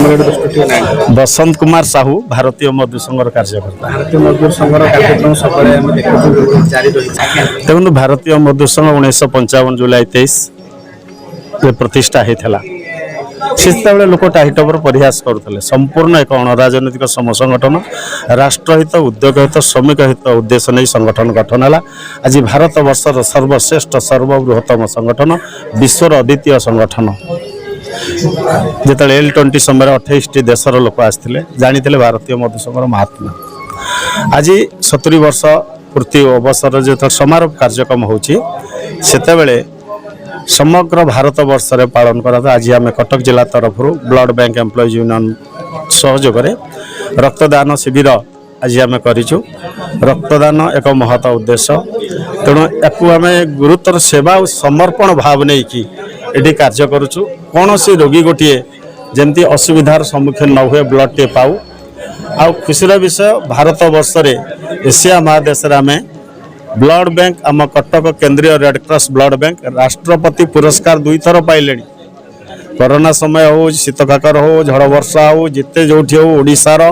बसंत कुमार साहू भारतीय मजदूर संघर कार्यकर्ता। भारतीय मजदूर संघर कार्यक्रम सकाळे आम देखु जारी रही देखो भारतीय मजदूर संघ 1955 जुलाई 23 प्रतिष्ठा होता से लोक टाइटपर प्रयास करुले संपूर्ण एक अणराजनैतिक समसंगठन राष्ट्रहित उद्योग हित श्रमिक हित उद्देश्य नहीं संगठन गठन है। आज भारत वर्षर सर्वश्रेष्ठ सर्वबृहत्तम संगठन विश्वर अद्वितीय संगठन जिते L20 समय 28 देशर लोक आसते जानी भारतीय मजदूर संघर महात्मा। आज 70 वर्ष पूर्ति अवसर जो समारोह कार्यक्रम होते समग्र भारत वर्ष रे पालन करा। आज आम कटक जिला तरफ ब्लड बैंक एम्प्लॉइज यूनियन सहयोग रक्तदान शिविर आज आम करूँ। रक्तदान एक महत उद्देश्य तेणु या आम गुरुतर सेवा और समर्पण भाव नहीं कि ये कार्य करुचु। कौन सी रोगी गोटे जमती असुविधार सम्मुखीन न हुए ब्लड टे पाऊ। आ खुशीर विषय भारत वर्ष रे एशिया महादेश आम ब्लड बैंक आम कटक केंद्रीय रेड क्रॉस ब्लड बैंक राष्ट्रपति पुरस्कार 2 थर पाइले। कोरोना समय हो शीत काकर हो झड़ वर्षा हो जिते जो ओडिशार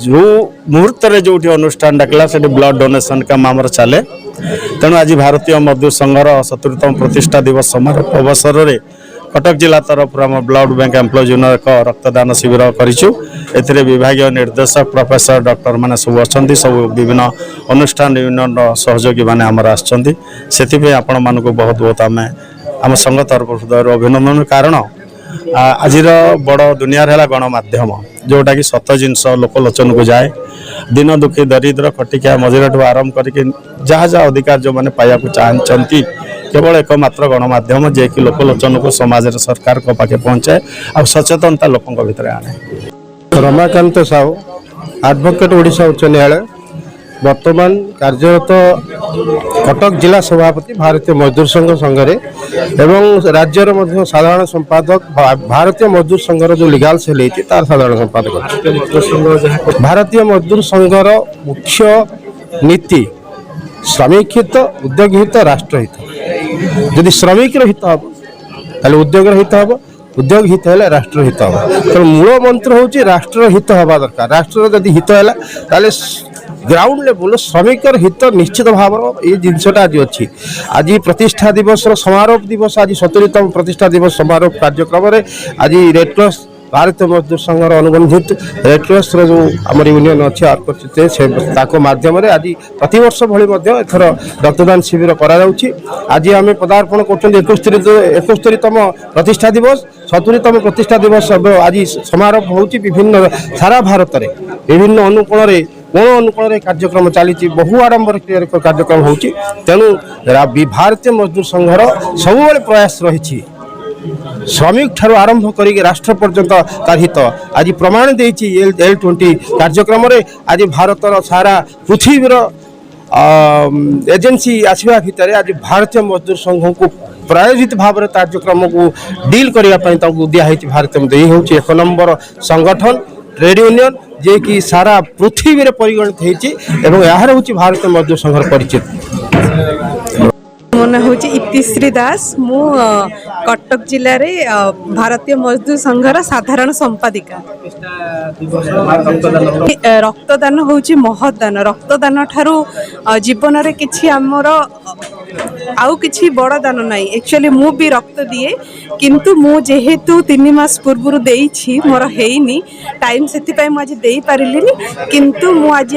जो मुहूर्त रे जो अनुष्ठान डाकला से ब्लड डोनेशन काम आमर चले। तेणु आज भारतीय मजदूर संघर 70तम प्रतिष्ठा दिवस समारोह अवसर में कटक जिला तरफ आम ब्लड बैंक एम्प्लॉइज यूनियन एक रक्तदान शिविर करूँ। ए विभाग निर्देशक प्रोफेसर डॉक्टर मैंने सब अच्छा सब विभिन्न अनुष्ठान यूनियन सहयोगी मैंने आमर आसपाई आपण मानक बहुत बहुत आम आम संघ तरफ हृदय अभिनंदन। कारण आज बड़ दुनिया है गणमाध्यम जोटा कि सत जिनस लोकलोचन को जाए दिन दुखी दरिद्र खटिकिया मजुर ठूँ आरंभ करके जहाँ जहाँ अधिकार जो मैंने पाइबा चाहती केवल एकमात्र गणमाध्यम जे कि लोकलोचन को समाज सरकार को पाखे पहुँचाए और सचेतनता लोकों भितर आने। रमाकांत साहू एडवोकेट ओडिशा उच्च न्यायालय वर्तमान कार्यरत कटक जिला सभापति भारतीय मजदूर संघ संघरे एवं राज्यर मध्य साधारण संपादक भारतीय मजदूर संघर जो लीगल सेल होती तार साधारण संपादक। भारतीय मजदूर संघर मुख्य नीति श्रमिक हित उद्योग हित राष्ट्र हित। यदि श्रमिक हित हम ताले उद्योग हित हम उद्योग हित है राष्ट्र हित हम। तो मूल मंत्र हूँ राष्ट्र हित हवा दरकार। राष्ट्र जदि हित है ताले ग्राउंड लेवल श्रमिक हित निश्चित भाव ये जिनसटा आज अच्छी। आज प्रतिष्ठा दिवस समारोह दिवस आज 70तम प्रतिष्ठा दिवस समारोह कार्यक्रम आज रेड क्रॉस भारतीय मजदूर संघर अनुबंधित रेड क्रॉस जो आम यूनियन अच्छे माध्यम आज प्रतिवर्ष भाई एथर रक्तदान शिविर करा आज आम पदार्पण कर 71तम प्रतिष्ठा दिवस 70तम प्रतिष्ठा दिवस आज समारोह हो विभिन्न सारा भारत में विभिन्न अनुकूल कोण अनुकूल कार्यक्रम चली बहु आडंबर कार्यक्रम हो। तेणु भारतीय मजदूर संघर सब प्रयास रही श्रमिक ठार आरंभ करी राष्ट्र पर्यंत तार हित आज प्रमाण देती L20 कार्यक्रम आज भारतर सारा पृथ्वीर एजेंसी आसवा भितर आज भारतीय मजदूर संघ को प्रायोजित भाव में कार्यक्रम को डील करने दिखाई भारतीय हूँ 1 नंबर संगठन ट्रेड यूनियन जे कि सारा पृथ्वी में परिगणित होती यार हूँ भारतीय मजदूर संघर परिचित। मो ना हूँ इतिश्री दास मु कटक जिले में भारतीय मजदूर संघर साधारण संपादिका। रक्तदान हूँ महदान रक्तदान ठारू जीवन में किसी आमर आउ किसी बड़ दान नाई। एक्चुअली मु भी रक्त दिए किंतु मु जेहेतु 3 मास पूर्व देइछि मोर हेइनी टाइम से आज दे पारिलिनी किंतु मु आज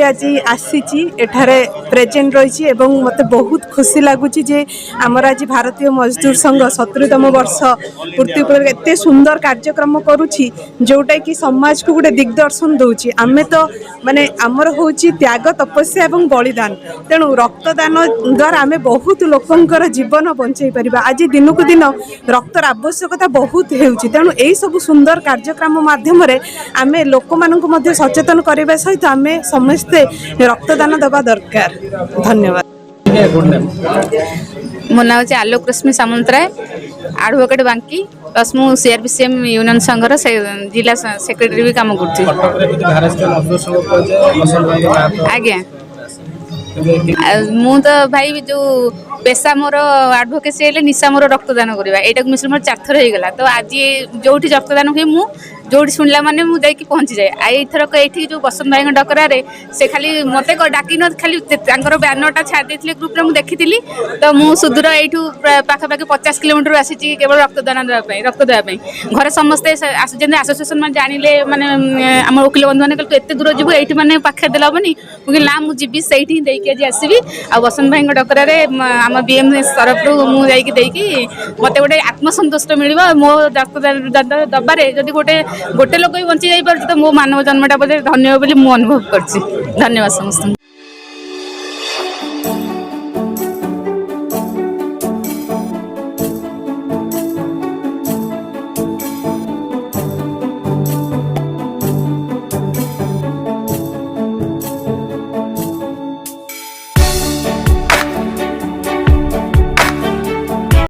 आसीची एठारे प्रेजेंट रही एवं मते बहुत खुशी लगुच जे आमर आज भारतीय मजदूर संघ 70तम वर्ष पूर्ति एत सुंदर कार्यक्रम करुछि जोटा कि समाज को गोटे दिग्दर्शन दौची। आमे तो माने आमर हूँ त्याग तपस्या एवं बलिदान तेणु रक्तदान द्वारा आमे बहुत लोकंकर जीवन बंचाई परिबा। आज दिन को दिन रक्तर आवश्यकता बहुत हेउची तेणु एई सब सुंदर कार्यक्रम माध्यम रे आमे लोक मानकु मध्ये सचेतन करबा सहित आमे समस्ते रक्तदान दबा दरकार। धन्यवाद। मो ना हूँ आलोक रश्मि सामंतराय एडवोकेट बांकी प्लस मु CRPCM यूनियन संघर जिला सेक्रेटरी भी काम कर। आज्ञा मु तो भाई जो पेशा मोर एडवोकेसी निशा मोर रक्तदान करवा यहाँ मिश्र मोर 4 थर हो गला। तो आज जो रक्तदान हुए मु जोड़ी शुणला माने मु जाई पहुँची जाए आईथरक ये जो बसंत भाई डकरारे से खाली मत डाक न खाली ब्यानरटा छाड़ी ग्रुप में देखी तो मु सुदूर यू पाखापाखि 50 किलोमीटर आसी केवल रक्तदान देवाई रक्त देवाई घरे समस्ते आसोसिएसन मैंने जानिले माने आम वकिल बंधु मैंने कहते एत दूर जीव ये मैंने पाखे देला हेनी मुझे ना मुझे से आज आसबि आ बसंत भाई डकरारे आम बीएम तरफ मुझे मत गोटे आत्मसंतुष्ट मिल मो रक्तदान दबारे जदि गोटे लोक भी बंची जापर तो मो मानव जन्मटा बोधे धन्य बोली मु अनुभव कर धन्यवाद समस्त।